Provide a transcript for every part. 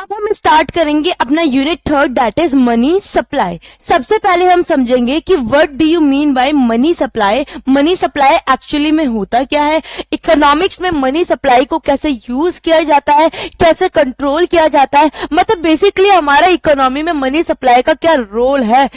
अब हम स्टार्ट करेंगे अपना unit third, that is money supply. सबसे पहले हम समझेंगे कि what do you mean bye money supply. Money supply actually में होता क्या है, इकोनॉमिक्स में मनी सप्लाई को कैसे यूज किया जाता है, कैसे कंट्रोल किया जाता है, मतलब बेसिकली हमारा इकोनॉमी में मनी सप्लाई का क्या रोल है,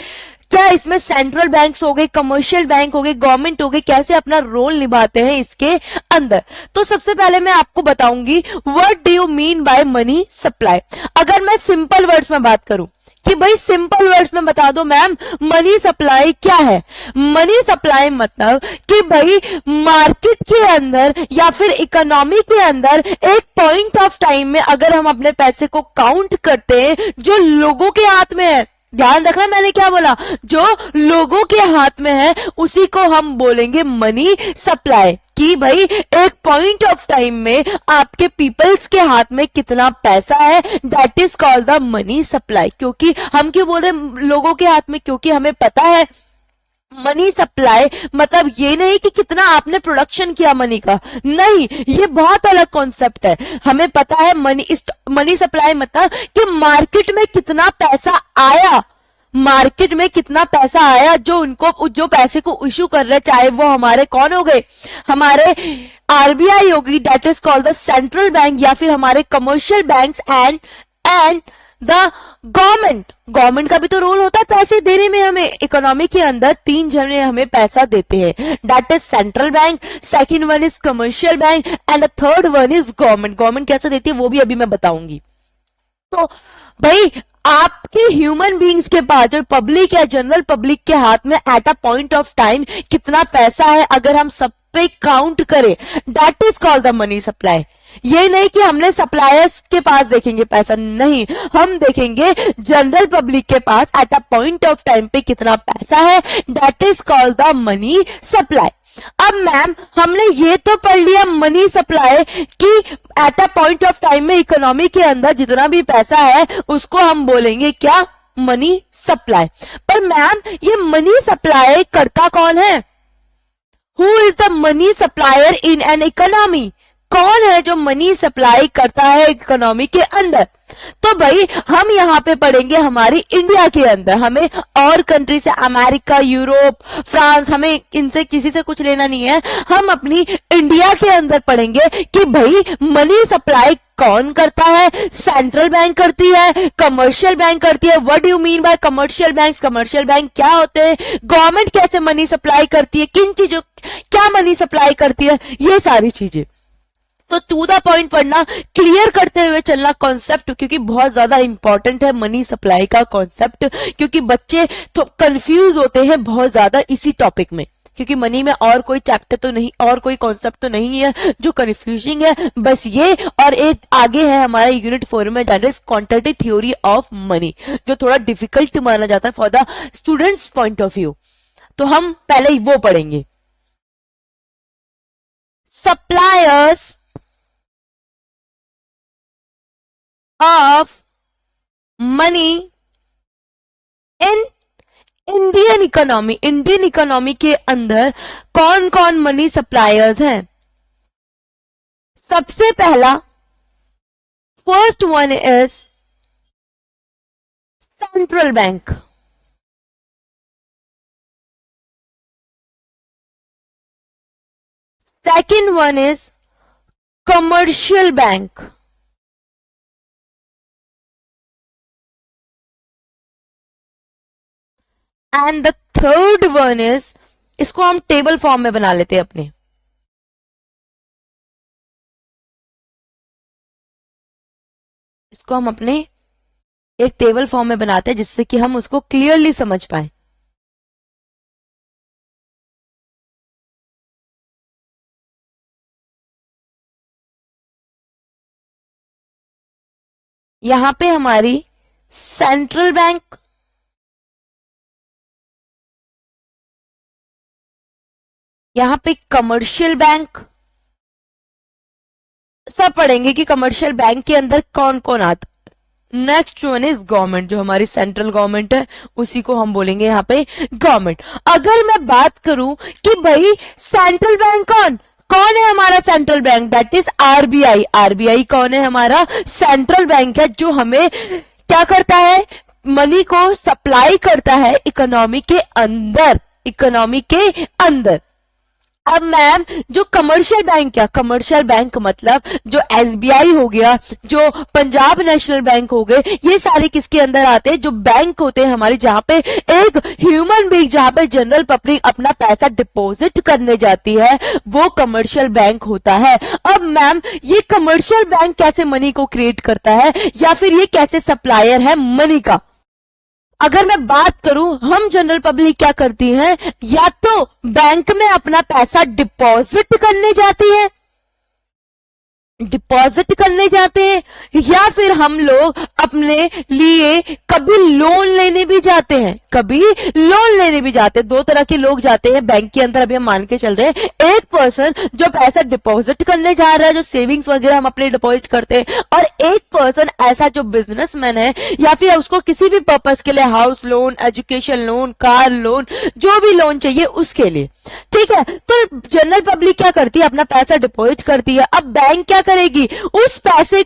क्या इसमें सेंट्रल बैंक्स हो गए, कमर्शियल बैंक हो गए, गवर्नमेंट हो गए, कैसे अपना रोल निभाते हैं इसके अंदर। तो सबसे पहले मैं आपको बताऊंगी what do you mean bye money supply. अगर मैं सिंपल वर्ड्स में बात करूं कि भाई सिंपल वर्ड्स में बता दो मैम मनी सप्लाई क्या है। मनी सप्लाई मतलब कि भाई मार्केट के अंदर या फिर इकोनॉमी के अंदर एक पॉइंट ऑफ टाइम में अगर हम अपने पैसे को काउंट करते हैं जो लोगों के हाथ में है, ध्यान रखना मैंने क्या बोला, जो लोगों के हाथ में है उसी को हम बोलेंगे मनी सप्लाई। कि भाई एक पॉइंट ऑफ टाइम में आपके पीपल्स के हाथ में कितना पैसा है, that is called the money supply. क्योंकि हम क्यों बोल रहे हैं लोगों के हाथ में, क्योंकि हमें पता है मनी सप्लाई मतलब ये नहीं कि कितना आपने प्रोडक्शन किया मनी का, नहीं, ये बहुत अलग कॉन्सेप्ट है। हमें पता है मनी सप्लाई मतलब कि मार्केट में कितना पैसा आया, मार्केट में कितना पैसा आया जो पैसे को इश्यू कर रहे, चाहे वो हमारे कौन हो गए, हमारे आरबीआई होगी that is called the central bank, या फिर हमारे commercial banks and the government का भी तो रोल होता है पैसे देने में। हमें इकोनॉमी के अंदर तीन जने हमें पैसा देते हैं, that is central bank, second one is commercial bank and the third one is government. Government कैसे देती है वो भी अभी मैं बताऊंगी। तो भाई आपके ह्यूमन बींग्स के पास जो पब्लिक है, जनरल पब्लिक के हाथ में eight a point of time कितना पैसा है अगर हम सब पे काउंट करें, that is called the money supply. ये नहीं कि हमने सप्लायर्स के पास देखेंगे पैसा, नहीं, हम देखेंगे जनरल पब्लिक के पास at a point of time पे कितना पैसा है, that is called the money supply. अब मैम हमने ये तो पढ़ लिया मनी सप्लाई कि at a point of time में इकोनॉमी के अंदर जितना भी पैसा है उसको हम बोलेंगे क्या, मनी सप्लाई। पर मैम ये मनी सप्लाई करता कौन है, who is the money supplier in an economy, कौन है जो मनी सप्लाई करता है इकोनॉमी के अंदर। तो भाई हम यहां पे पढ़ेंगे हमारी इंडिया के अंदर, हमें और कंट्री से, अमेरिका, यूरोप, फ्रांस, हमें इनसे किसी से कुछ लेना नहीं है, हम अपनी इंडिया के अंदर पढ़ेंगे कि भाई मनी सप्लाई कौन करता है, सेंट्रल बैंक करती है, कमर्शियल बैंक करती है। What do you mean bye commercial bank, commercial bank क्या होते हैं, गवर्नमेंट कैसे मनी सप्लाई करती है, किन चीजों क्या मनी सप्लाई करती है, ये सारी चीजें। तो टू द पॉइंट पढ़ना, क्लियर करते हुए चलना कॉन्सेप्ट, क्योंकि बहुत ज्यादा इंपॉर्टेंट है मनी सप्लाई का कॉन्सेप्ट, क्योंकि बच्चे तो कंफ्यूज होते हैं बहुत ज्यादा इसी टॉपिक में, क्योंकि मनी में और कोई चैप्टर तो नहीं, और कोई कॉन्सेप्ट तो नहीं है जो कंफ्यूजिंग है, बस ये और एक आगे है हमारा यूनिट 4 में that is quantitative theory of money, जो थोड़ा डिफिकल्ट माना जाता है for the students point of view. तो हम पहले वो पढ़ेंगे। Suppliers of money in Indian economy, Indian economy के अंदर कौन कौन मनी सप्लायर्स हैं। सबसे पहला, first one is central bank, second one is commercial bank, and the third one is, इसको हम टेबल फॉर्म में बना लेते हैं अपने, इसको हम अपने एक टेबल फॉर्म में बनाते हैं जिससे कि हम उसको क्लियरली समझ पाए। यहां पे हमारी सेंट्रल बैंक, यहां पे कमर्शियल बैंक, सब पढ़ेंगे कि कमर्शियल बैंक के अंदर कौन कौन आता। नेक्स्ट वन इज गवर्नमेंट, जो हमारी सेंट्रल गवर्नमेंट है उसी को हम बोलेंगे यहाँ पे गवर्नमेंट। अगर मैं बात करूं कि भाई सेंट्रल बैंक कौन, कौन है हमारा central bank? That is RBI. RBI कौन है? हमारा सेंट्रल बैंक है, जो हमें क्या करता है? मनी को सप्लाई करता है इकोनॉमी के अंदर, इकोनॉमी के अंदर। अब मैम जो कमर्शियल बैंक, क्या कमर्शियल बैंक मतलब जो एसबीआई हो गया, जो पंजाब नेशनल बैंक हो गए, ये सारे किसके अंदर आते हैं? जो बैंक होते हैं हमारे, जहां पे एक ह्यूमन बीइंग, जहां पे जनरल पब्लिक अपना पैसा डिपॉजिट करने जाती है, वो कमर्शियल बैंक होता है। अब मैम ये कमर्शियल बैंक कैसे मनी को क्रिएट करता है, या फिर ये कैसे सप्लायर है मनी का? अगर मैं बात करूं, हम जनरल पब्लिक क्या करती हैं? या तो बैंक में अपना पैसा डिपॉजिट करने जाती है, डिपॉजिट करने जाते हैं, या फिर हम लोग अपने लिए कभी लोन लेने भी जाते हैं, कभी लोन लेने भी जाते हैं। दो तरह के लोग जाते हैं बैंक के अंदर, अभी हम मान के चल रहे हैं। एक पर्सन जो पैसा डिपॉजिट करने जा रहा है, जो सेविंग्स वगैरह हम अपने डिपॉजिट करते हैं, और एक पर्सन ऐसा जो बिजनेसमैन है, या फिर उसको किसी भी पर्पस के लिए house loan, education loan, car loan, जो भी लोन चाहिए उसके लिए, ठीक है। तो जनरल पब्लिक क्या करती है? अपना पैसा डिपॉजिट करती है। अब बैंक क्या करेगी? उस पैसे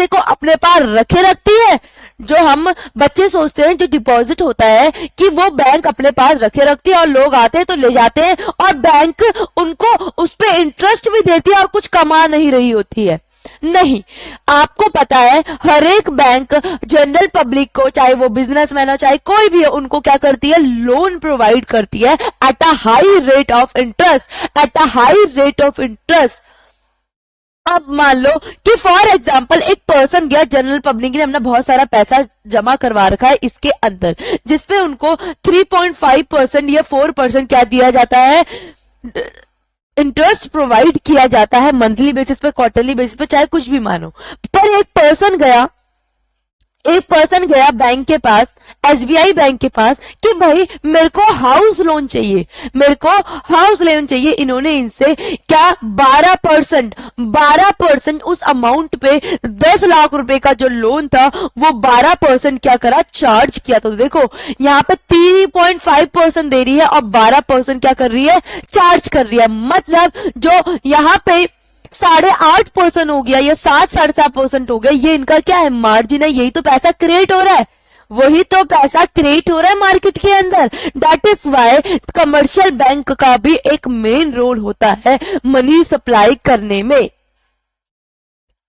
को अपने पास रखे रखती है। जो हम बच्चे सोचते हैं, जो डिपॉजिट होता है कि वो बैंक अपने पास रखे रखती है, और लोग आते हैं तो ले जाते हैं, और बैंक उनको उस पे इंटरेस्ट भी देती है, और कुछ कमा नहीं रही होती है। नहीं, आपको पता है हर एक बैंक जनरल पब्लिक को, चाहे वो बिजनेसमैन हो चाहे कोई भी हो, उनको क्या करती है? लोन प्रोवाइड करती है at a high rate of interest, at a high rate of interest. अब मान लो कि फॉर एग्जाम्पल एक पर्सन गया, जनरल पब्लिक ने अपना बहुत सारा पैसा जमा करवा रखा है इसके अंदर, जिसपे उनको 3.5% या 4% क्या दिया जाता है? इंटरेस्ट प्रोवाइड किया जाता है मंथली बेसिस पे, क्वार्टरली बेसिस पे, चाहे कुछ भी मानो। पर एक पर्सन गया बैंक के पास, एसबीआई बैंक के पास, कि भाई मेरे को हाउस लोन चाहिए, मेरे को हाउस लोन चाहिए। इन्होंने इनसे क्या 12% उस अमाउंट पे, 10 लाख रुपए का जो लोन था, वो 12% क्या करा? चार्ज किया। तो देखो यहाँ पे 3.5% दे रही है, और 12% क्या कर रही है? चार्ज कर रही है। मतलब जो यहाँ पे 8.5% हो गया, या 7-7.5% हो गया, ये इनका क्या है? मार्जिन है। यही तो पैसा क्रिएट हो रहा है, वही तो पैसा क्रिएट हो रहा है मार्केट के अंदर। That is why commercial bank का भी एक मेन रोल होता है मनी सप्लाई करने में।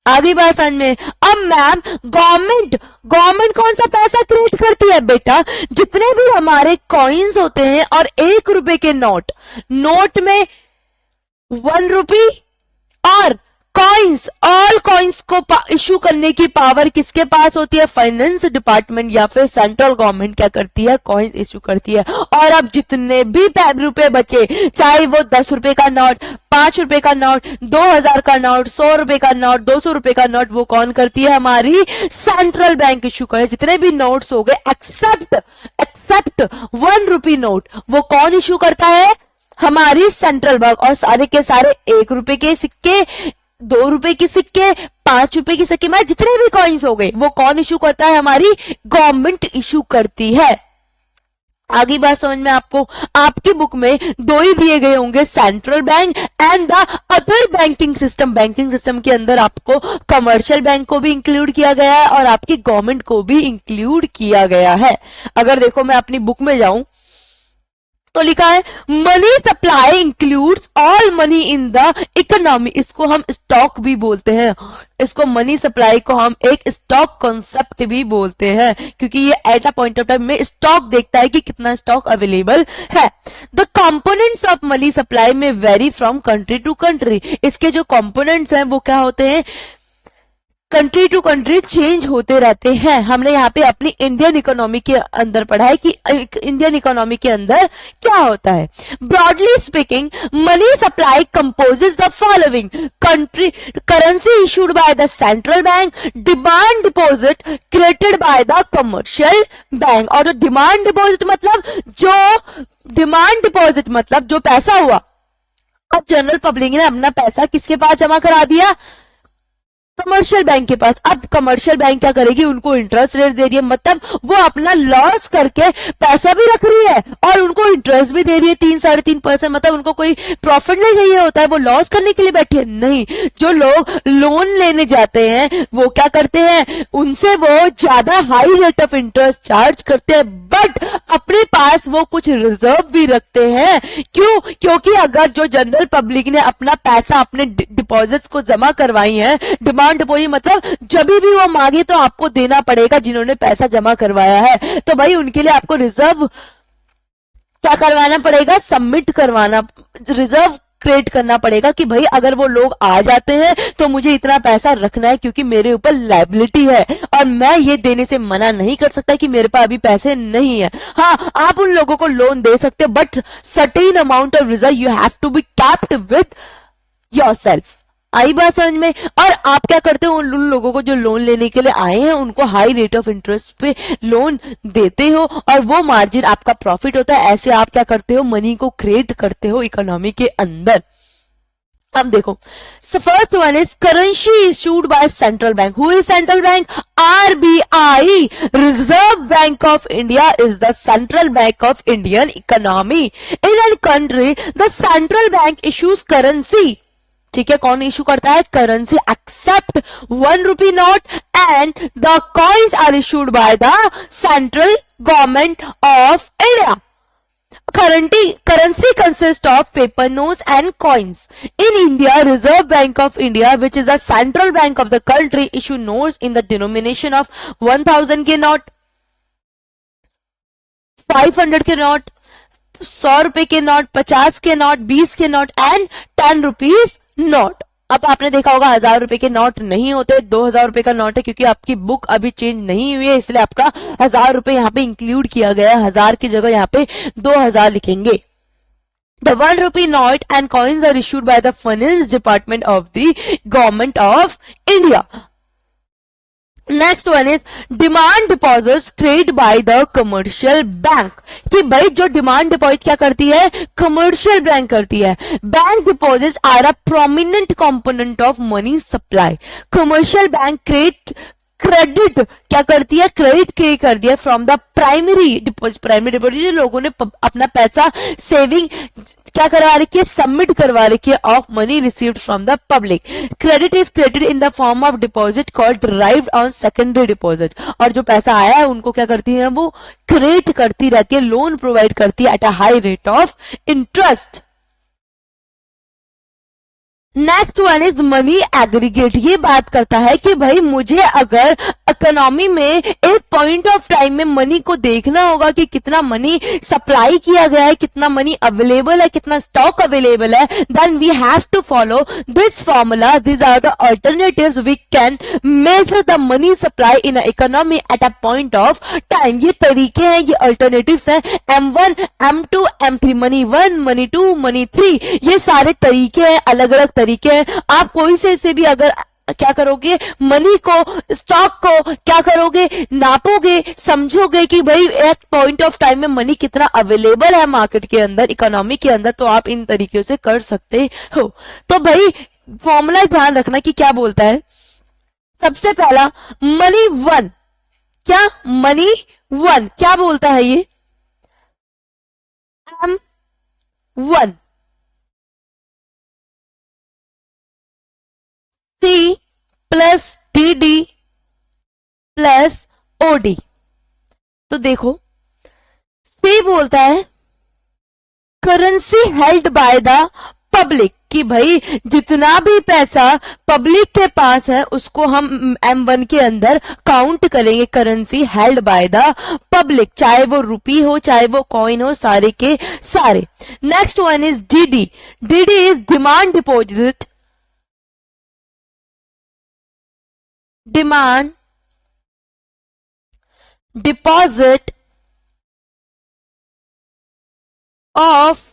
आगे बात समझ में। अब मैम गवर्नमेंट कौन सा पैसा क्रिएट करती है? बेटा जितने भी हमारे कॉइन्स होते हैं, और 1 रुपए के नोट में 1 रुपी, और कॉइन्स, ऑल कॉइन्स को इशू करने की पावर किसके पास होती है? फाइनेंस डिपार्टमेंट या फिर सेंट्रल गवर्नमेंट क्या करती है? कॉइन्स इशू करती है। और अब जितने भी रुपए बचे, चाहे वो 10 रुपए का नोट, 5 रुपए का नोट, 2000 का नोट, 100 रुपए का नोट, 200 रुपए का नोट, वो कौन करती है? हमारी सेंट्रल बैंक इशू करे। जितने भी नोट्स हो गए एक्सेप्ट 1 रुपी नोट, वो कौन इशू करता है? हमारी सेंट्रल बैंक। और सारे के सारे 1 रुपए के सिक्के, 2 रुपए के सिक्के, 5 रुपए के सिक्के, में जितने भी कॉइन्स हो गए, वो कौन इशू करता है? हमारी गवर्नमेंट इशू करती है। आगे बात समझ में आपको? आपकी बुक में 2 ही दिए गए होंगे, central bank and the other banking system. Banking system के अंदर आपको कमर्शियल बैंक को भी इंक्लूड किया गया है, और आपकी गवर्नमेंट को भी इंक्लूड किया गया है। अगर देखो मैं अपनी बुक में जाऊं तो लिखा है money supply includes all money in the economy. इसको हम स्टॉक भी बोलते हैं, इसको मनी सप्लाई को हम एक स्टॉक कॉन्सेप्ट भी बोलते हैं, क्योंकि ये at a point of time में स्टॉक देखता है कि कितना स्टॉक अवेलेबल है। The components of money supply में vary from country to country. इसके जो कंपोनेंट्स हैं वो क्या होते हैं? कंट्री टू कंट्री चेंज होते रहते हैं। हमने यहाँ पे अपनी इंडियन इकोनॉमी के अंदर पढ़ा है कि इंडियन इकोनॉमी के अंदर क्या होता है। Broadly speaking, money supply composes the following: country currency issued by the central bank, demand deposit created by the commercial bank. और डिमांड डिपॉजिट मतलब जो पैसा हुआ, अब जनरल पब्लिक ने अपना पैसा किसके पास जमा करा दिया? कमर्शियल बैंक के पास। अब कमर्शियल बैंक क्या करेगी, उनको इंटरेस्ट रेट दे रही है, मतलब वो अपना लॉस करके पैसा भी रख रही है और उनको इंटरेस्ट भी दे रही है 3-3.5%। मतलब उनको कोई प्रॉफिट नहीं चाहिए होता है, वो लॉस करने के लिए बैठी है नहीं। जो लोग लोन लेने जाते हैं वो क्या करते हैं, उनसे वो ज्यादा high rate of interest charge करते हैं, बट अपने पास वो कुछ रिजर्व भी रखते हैं। क्यों? क्योंकि अगर जो जनरल पब्लिक ने अपना पैसा अपने डिपॉजिट्स को जमा करवाई है, डिमांड डिपॉजिट मतलब जब भी वो मांगे तो आपको देना पड़ेगा जिन्होंने पैसा जमा करवाया है, तो भाई उनके लिए आपको रिजर्व क्या करवाना पड़ेगा, सबमिट करवाना, रिजर्व क्रिएट करना पड़ेगा कि भाई अगर वो लोग आ जाते हैं तो मुझे इतना पैसा रखना है क्योंकि मेरे ऊपर लायबिलिटी है और मैं ये देने से मना नहीं कर सकता कि मेरे पास अभी पैसे नहीं है। हाँ, आप उन लोगों को लोन दे सकते हो but certain amount of reserve you have to be kept with yourself. आई बात समझ में? और आप क्या करते हो, उन लोगों को जो लोन लेने के लिए आए हैं उनको हाई रेट ऑफ इंटरेस्ट पे लोन देते हो और वो मार्जिन आपका प्रॉफिट होता है। ऐसे आप क्या करते हो, मनी को क्रिएट करते हो इकोनॉमी के अंदर। अब देखो, first one is currency issued by central bank. Who is central bank? RBI, reserve bank of India is the central bank of Indian economy. In an country the central bank issues currency. ठीक है, कौन issue करता है? Currency. Except 1 rupee note and the coins are issued by the central government of India. Currency consists of paper notes and coins. In India, Reserve Bank of India, which is the central bank of the country, issue notes in the denomination of 1000 के note, 500 के note, 100 रुपए के note, 50 के note, 20 के note and 10 rupees note. अब आपने देखा होगा 1000 रुपए के नोट नहीं होते, 2000 रुपए का नोट है क्योंकि आपकी बुक अभी चेंज नहीं हुई है इसलिए आपका 1000 रुपए यहाँ पे इंक्लूड किया गया है। 1000 की जगह यहाँ पे 2000 लिखेंगे। The 1 rupee note and coins are issued by the Finance Department of the Government of India. Next one is demand deposits created by the commercial bank. कि भाई जो डिमांड डिपॉजिट क्या करती है, कमर्शियल बैंक करती है। Bank deposits are a prominent component of money supply. Commercial bank create credit क्या करती है, क्रेडिट क्रिएट कर दिया from the primary deposit. Primary deposit लोगों ने अपना पैसा सेविंग क्या करवा रखी है, सबमिट करवा रखी है of money received from the public. Credit is credit in the form of deposit called derived on secondary deposit. और जो पैसा आया है उनको क्या करती है, वो क्रिएट करती रहती है, लोन प्रोवाइड करती है at a high rate of interest. Next one is money aggregate. ये बात करता है कि भाई मुझे अगर इकोनॉमी में एक पॉइंट ऑफ टाइम में मनी को देखना होगा कि कितना मनी सप्लाई किया गया है, कितना मनी अवेलेबल है, कितना स्टॉक अवेलेबल है, then we have to follow this formula. This are the alternatives we can measure the money supply in economy at a point of time. ये तरीके हैं, ये अल्टरनेटिव्स हैं, M1, M2, M3, money 1, money 2, money 3। ये सारे तरीके हैं, अलग अलग तरीके हैं। आप कोई से भी अगर क्या करोगे, मनी को, स्टॉक को क्या करोगे, नापोगे, समझोगे कि भाई एक पॉइंट ऑफ टाइम में मनी कितना अवेलेबल है मार्केट के अंदर, इकोनॉमी के अंदर, तो आप इन तरीके से कर सकते हो। तो भाई फॉर्मूला ध्यान रखना कि क्या बोलता है। सबसे पहला मनी 1, क्या मनी 1 क्या बोलता है, ये M1 C plus DD plus OD। तो देखो C बोलता है currency held by the public, कि भाई जितना भी पैसा पब्लिक के पास है उसको हम M1 के अंदर काउंट करेंगे, currency held by the public, चाहे वो रुपी हो चाहे वो कॉइन हो, सारे के सारे। Next one is DD। DD is demand deposit, demand deposit of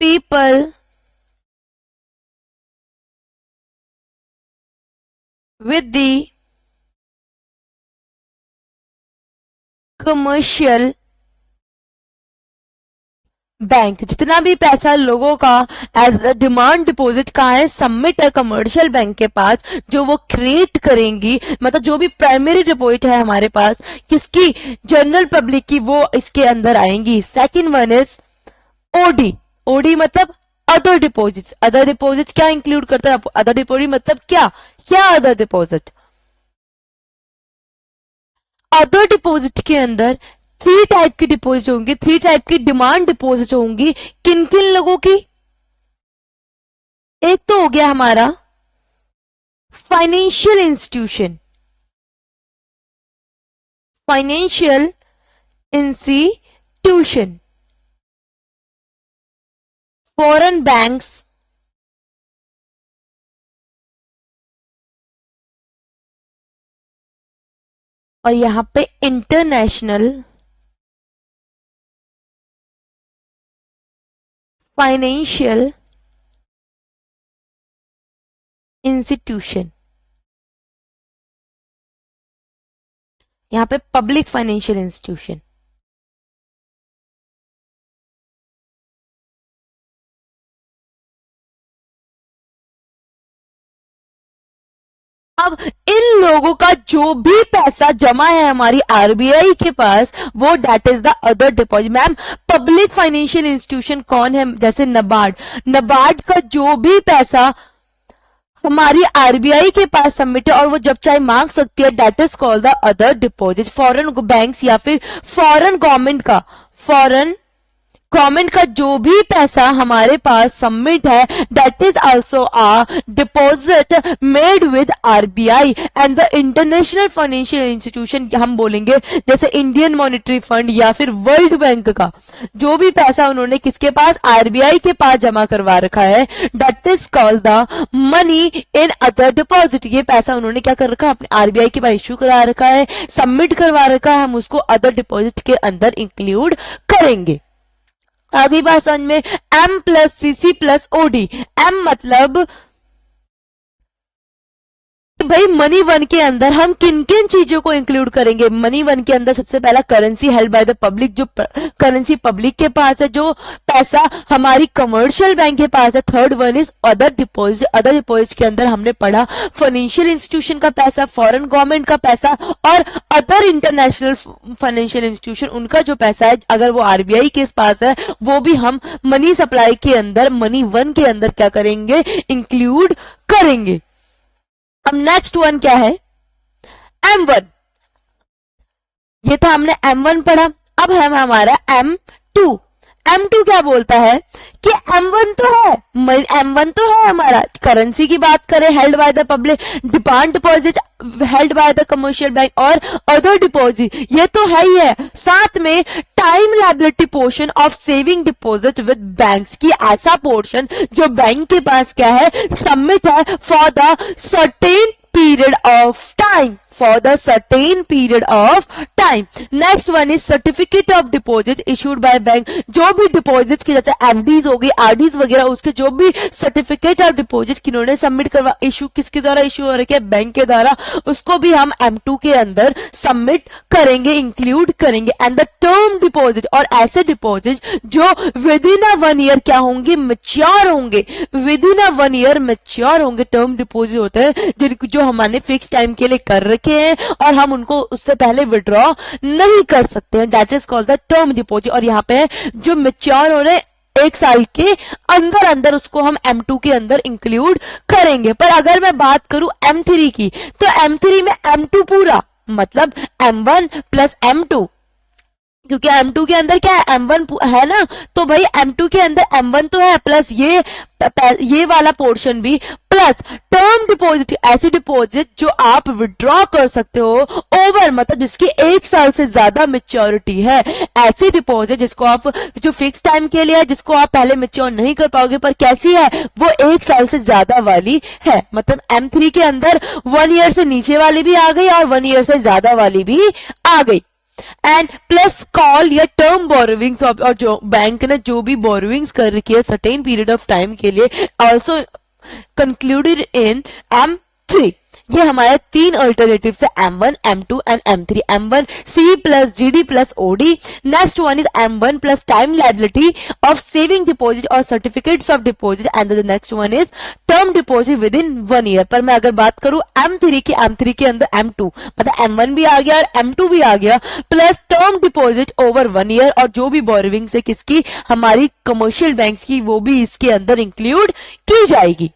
people with the commercial bank जितना भी पैसा लोगों का एज अ डिमांड डिपॉजिट का है सबमिट है कमर्शियल बैंक के पास, जो वो क्रिएट करेंगी, मतलब जो भी प्राइमरी डिपॉजिट है हमारे पास किसकी, जनरल पब्लिक की, वो इसके अंदर आएंगी। Second one is OD. OD मतलब अदर डिपॉजिट। अदर डिपॉजिट क्या इंक्लूड करता है? अदर डिपॉजिट मतलब क्या क्या अदर डिपॉजिट? अदर डिपॉजिट के अंदर थ्री टाइप की डिपॉजिट होंगी, थ्री टाइप की डिमांड डिपॉजिट होंगी। किन किन लोगों की? एक तो हो गया हमारा financial institution, financial institution, foreign banks, और यहां पे इंटरनेशनल फाइनेंशियल इंस्टीट्यूशन। यहां पे पब्लिक फाइनेंशियल इंस्टीट्यूशन। अब इन लोगों का जो भी पैसा जमा है हमारी आरबीआई के पास, वो that is the other deposit. Ma'am public financial institution कौन है? जैसे नबार्ड। नबार्ड का जो भी पैसा हमारी आरबीआई के पास सबमिट है और वो जब चाहे मांग सकती है, that is called the other deposit. Foreign banks या फिर फॉरेन गवर्नमेंट का, फॉरेन गवर्नमेंट का जो भी पैसा हमारे पास सबमिट है, that is also a deposit made with RBI and the international financial institution. हम बोलेंगे जैसे इंडियन मॉनेटरी फंड या फिर वर्ल्ड बैंक का जो भी पैसा उन्होंने किसके पास, आरबीआई के पास जमा करवा रखा है, that is called the money in other deposit. ये पैसा उन्होंने क्या कर रखा है, अपने आरबीआई के पास इश्यू करा रखा है, सबमिट करवा रखा है, हम उसको अदर डिपॉजिट के अंदर इंक्लूड करेंगे। अभी बात समझ में? M plus CC plus OD. M मतलब भाई मनी वन के अंदर हम किन किन चीजों को इंक्लूड करेंगे? मनी वन के अंदर सबसे पहला currency held by the public, जो करेंसी पब्लिक के पास है, जो पैसा हमारी कमर्शियल बैंक के पास है। Third one is other deposit. Other deposit के अंदर हमने पढ़ा फाइनेंशियल इंस्टीट्यूशन का पैसा, फॉरेन गवर्नमेंट का पैसा और अदर इंटरनेशनल फाइनेंशियल इंस्टीट्यूशन, उनका जो पैसा है अगर वो आरबीआई के पास है, वो भी हम मनी सप्लाई के अंदर, मनी वन के अंदर क्या करेंगे, इंक्लूड करेंगे। अब नेक्स्ट वन क्या है? M1। ये था हमने M1 पढ़ा। अब है हमारा M2। M2 क्या बोलता है कि M1 तो है, M1 तो है हमारा, करेंसी की बात करें held by the public, demand deposit held by the commercial bank और अदर डिपॉजिट, ये तो है ही है। साथ में time liability portion of saving deposit with banks की, ऐसा पोर्शन जो बैंक के पास क्या है, सबमिट है for the certain period of time, for the certain period of time. Next one is certificate of deposit issued by bank। जो भी deposit की जैसे एफडीज हो गई, आरडीज वगैरह, उसके जो भी सर्टिफिकेट ऑफ डिपॉजिट किन्होंने सबमिट करवा, इशू किसके द्वारा इशू हो रखे हैं, बैंक के द्वारा, उसको भी हम M2 के अंदर सबमिट करेंगे, इंक्लूड करेंगे। एंड द टर्म डिपॉजिट, और ऐसे डिपॉजिट जो विद इन अ 1 ईयर क्या होंगे, मैच्योर होंगे, with in a 1 year mature होंगे। टर्म डिपॉजिट होते हैं जिनको जो हमने फिक्स टाइम के लिए कर रखे हैं और हम उनको उससे पहले विड्रॉ नहीं कर सकते हैं, that is called the term deposit. और यहाँ पे जो मैच्योर हो रहे 1 साल के अंदर अंदर, उसको हम M2 के अंदर इंक्लूड करेंगे। पर अगर मैं बात करूं M3 की, तो M3 में M2 पूरा मतलब M1 प्लस M2, क्योंकि M2 के अंदर क्या है, M1 है ना, तो भाई M2 के अंदर M1 तो है प्लस ये वाला पोर्शन भी, प्लस टर्म डिपॉजिट, ऐसी डिपॉजिट जो आप विड्रॉ कर सकते हो ओवर, मतलब जिसकी 1 साल से ज्यादा मेच्योरिटी है, ऐसी डिपॉजिट जिसको आप, जो फिक्स टाइम के लिए है, जिसको आप पहले मेच्योर नहीं कर पाओगे, पर कैसी है वो 1 साल से ज्यादा वाली है। मतलब M3 के अंदर 1 ईयर से नीचे वाली भी आ गई और 1 ईयर से ज्यादा वाली भी आ गई। एंड प्लस कॉल या टर्म बोरोविंग्स, और जो बैंक ने जो भी बोरोविंग्स कर रखी है सर्टेन पीरियड ऑफ टाइम के लिए, ऑल्सो कंक्लूडेड इन M3। ये हमारे तीन अल्टरनेटिव है, M1, M2 and M3. M1 C plus GD plus OD. Next one is M1 plus time liability of saving deposit और certificates of deposit and the next one is term deposit within 1 year. पर मैं अगर बात करूं M3 के अंदर M2 मतलब M1 भी आ गया और M2 भी आ गया plus term deposit over 1 year और जो भी बोरोविंग से किसकी हमारी कमर्शियल बैंक्स की वो भी इसके अंदर इंक्लूड की जाएगी.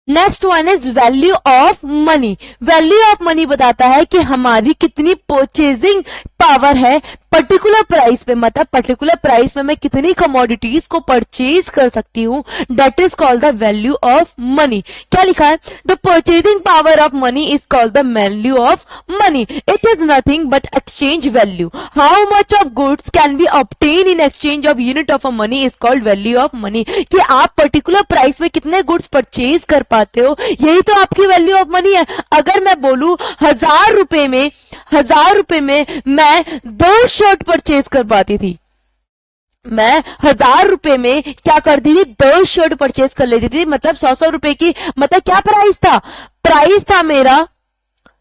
Next one is value of money. Value of money बताता है कि हमारी कितनी परचेजिंग पावर है पर्टिकुलर प्राइस पे, मतलब पर्टिकुलर प्राइस में मैं कितनी कमोडिटीज को परचेज कर सकती हूं. That is called the value of money. क्या लिखा है? The purchasing power of money is called the value of money. It is nothing but exchange value. How much of goods can be obtain in exchange of unit of a money is called value of money. कि आप particular price में कितने goods purchase कर पाते हो, यही तो आपकी वैल्यू ऑफ मनी है. अगर मैं बोलूं 1000 रुपए में मैं 2 शर्ट परचेज कर पाती थी, मैं 1000 रुपए में क्या करती थी, 2 शर्ट परचेज कर लेती थी. मतलब 100 रुपए की, मतलब क्या प्राइस था मेरा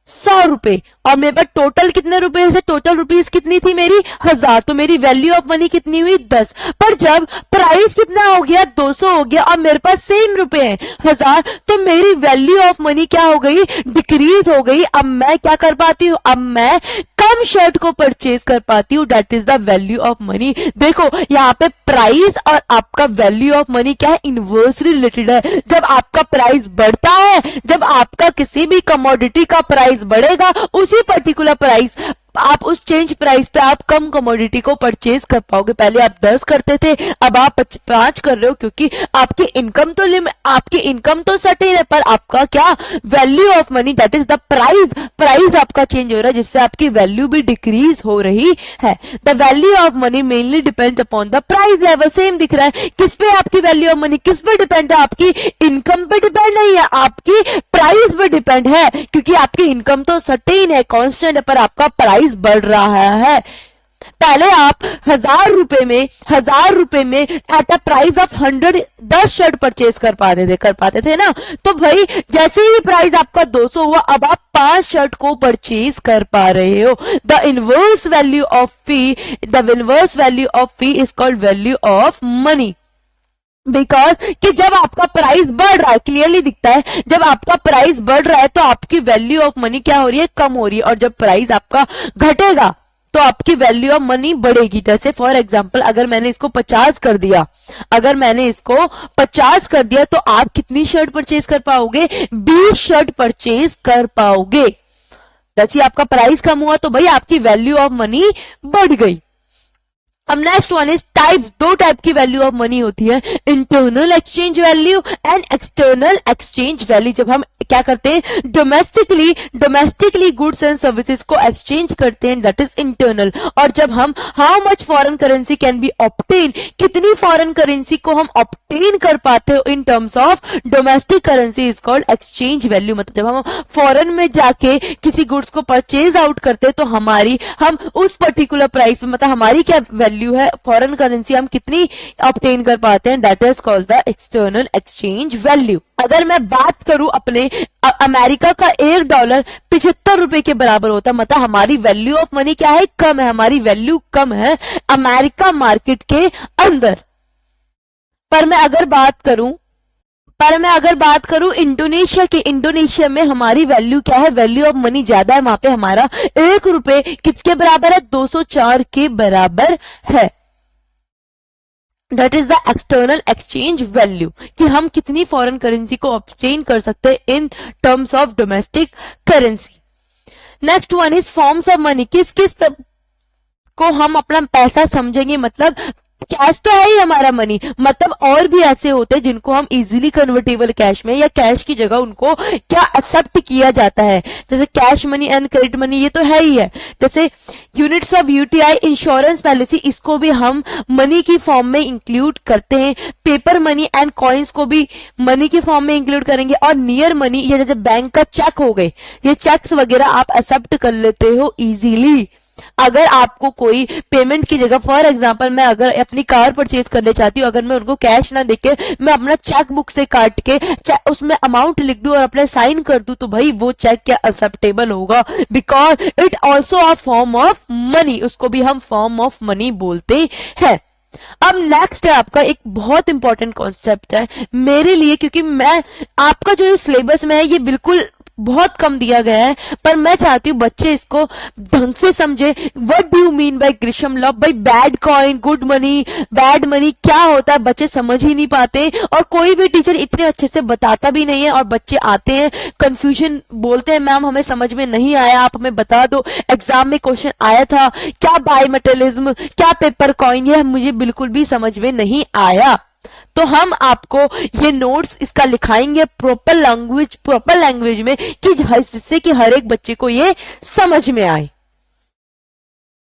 100 रुपए और मेरे पास टोटल कितने रुपए से, टोटल रुपीस कितनी थी मेरी 1000. तो मेरी वैल्यू ऑफ मनी कितनी हुई 10. पर जब प्राइस कितना हो गया 200 हो गया और मेरे पास सेम रुपए हैं 1000, तो मेरी वैल्यू ऑफ मनी क्या हो गई, डिक्रीज हो गई. अब मैं क्या कर पाती हूं, अब मैं कम शर्ट को परचेज कर पाती हूं. That is the value of money. देखो यहाँ पे प्राइस और आपका वैल्यू ऑफ मनी क्या है, इनवर्सली रिलेटेड है. जब आपका प्राइस बढ़ता है, जब आपका किसी भी कमोडिटी का प्राइस बढ़ेगा, उसी पर्टिकुलर प्राइस आप उस चेंज प्राइस पे आप कम कमोडिटी को परचेज कर पाओगे. पहले आप 10 करते थे, अब आप 5 कर रहे हो क्योंकि आपकी इनकम तो सर्टेन है, पर आपका क्या value of money that is the price आपका चेंज हो रहा है, जिससे आपकी वैल्यू भी डिक्रीज हो रही है. The value of money mainly depend upon the price level. Same दिख रहा है, किस पे आपकी वैल्यू ऑफ मनी किस पे डिपेंड है, आपकी इनकम पे डिपेंड नहीं है, आपकी प्राइस पे डिपेंड है. क्योंकि आपकी इनकम तो सर्टेन है, कांस्टेंट है, पर आपका प्राइस बढ़ रहा है. पहले आप 1000 रुपए में at a price of 100 10 shirt purchase कर पाते थे ना. तो भाई जैसे ही प्राइस आपका 200 हुआ, अब आप 5 शर्ट को परचेज कर पा रहे हो. The inverse value of fee is called value of money. Because कि जब आपका प्राइस बढ़ रहा है, क्लियरली दिखता है, जब आपका प्राइस बढ़ रहा है तो आपकी वैल्यू ऑफ मनी क्या हो रही है, कम हो रही है. और जब प्राइस आपका घटेगा तो आपकी वैल्यू ऑफ मनी बढ़ेगी. जैसे फॉर एग्जांपल अगर मैंने इसको 50 कर दिया, तो आप कितनी शर्ट परचेज कर पाओगे, 20 शर्ट परचेज कर पाओगे. जैसे आपका प्राइस कम हुआ तो भाई आपकी वैल्यू ऑफ मनी बढ़ गई. अब next one is type. 2 type की वैल्यू ऑफ मनी होती है, internal exchange value and external exchange value. जब हम क्या करते हैं, डोमेस्टिकली गुड्स एंड सर्विसेज को एक्सचेंज करते हैं, दैट इज इंटरनल. और जब हम how much foreign currency can be obtain, कितनी फॉरेन करेंसी को हम ऑब्टेन कर पाते हो in terms of domestic currency is called exchange value. मतलब जब हम फॉरेन में जाके किसी गुड्स को परचेज आउट करते हैं तो हम उस पर्टिकुलर प्राइस में, मतलब हमारी क्या वैल्यू है, फॉरेन करेंसी हम कितनी ऑब्टेन कर पाते हैं, that is called the external exchange value. अगर मैं बात करूं अपने अमेरिका का $1 75 रुपए के बराबर होता, मतलब हमारी वैल्यू ऑफ मनी क्या है, कम है, हमारी वैल्यू कम है अमेरिका मार्केट के अंदर. पर मैं अगर बात करूं इंडोनेशिया में हमारी वैल्यू क्या है, वैल्यू ऑफ मनी ज्यादा है. वहां पे हमारा 1 रुपए किसके बराबर है, 204 के बराबर है. That is the external exchange value, कि हम कितनी फॉरेन करेंसी को ऑब्टेन कर सकते हैं in terms of domestic currency. Next one is forms of money. किस को हम अपना पैसा समझेंगे, मतलब कैश तो है ही हमारा मनी, मतलब और भी ऐसे होते हैं जिनको हम इजीली कन्वर्टेबल कैश में या कैश की जगह उनको क्या एक्सेप्ट किया जाता है. जैसे cash money and credit money, ये तो है ही है. जैसे units of UTI insurance policy, इसको भी हम मनी की फॉर्म में इंक्लूड करते हैं. पेपर मनी एंड कॉइन्स को भी मनी की फॉर्म में इंक्लूड करेंगे. और नियर मनी, ये जैसे बैंक का चेक हो गए, ये चेक्स वगैरह आप एक्सेप्ट कर लेते हो इजीली. अगर आपको कोई पेमेंट की जगह, फॉर एग्जांपल मैं अगर अपनी कार परचेज करने चाहती हूँ, अगर मैं उनको कैश ना देके मैं अपना चेक बुक से काट के उसमें अमाउंट लिख दूं और अपने साइन कर दूं, तो भाई वो चेक क्या एक्सेप्टेबल होगा? Because it also a form of money, उसको भी हम फॉर्म ऑफ मनी बोलते हैं। अब नेक्स्ट है आपका एक बहुत इंपॉर्टेंट कॉन्सेप्ट है मेरे लिए, क्योंकि मैं आपका जो ये सिलेबस में है ये बिल्कुल बहुत कम दिया गया है, पर मैं चाहती हूँ बच्चे इसको ढंग से समझे। What do you mean by Gresham law? भाई bad coin, good money, bad money क्या होता है बच्चे समझ ही नहीं पाते, और कोई भी टीचर इतने अच्छे से बताता भी नहीं है, और बच्चे आते हैं कंफ्यूजन, बोलते हैं मैम हमें समझ में नहीं आया, आप हमें बता दो, एग्जाम में क्वेश्चन आया था क्या बायमेटलिज्म, क्या पेपर कॉइन, ये मुझे बिल्कुल भी समझ में नहीं आया। तो हम आपको ये नोट्स इसका लिखाएंगे प्रॉपर लैंग्वेज में, कि जिससे कि हर एक बच्चे को ये समझ में आए।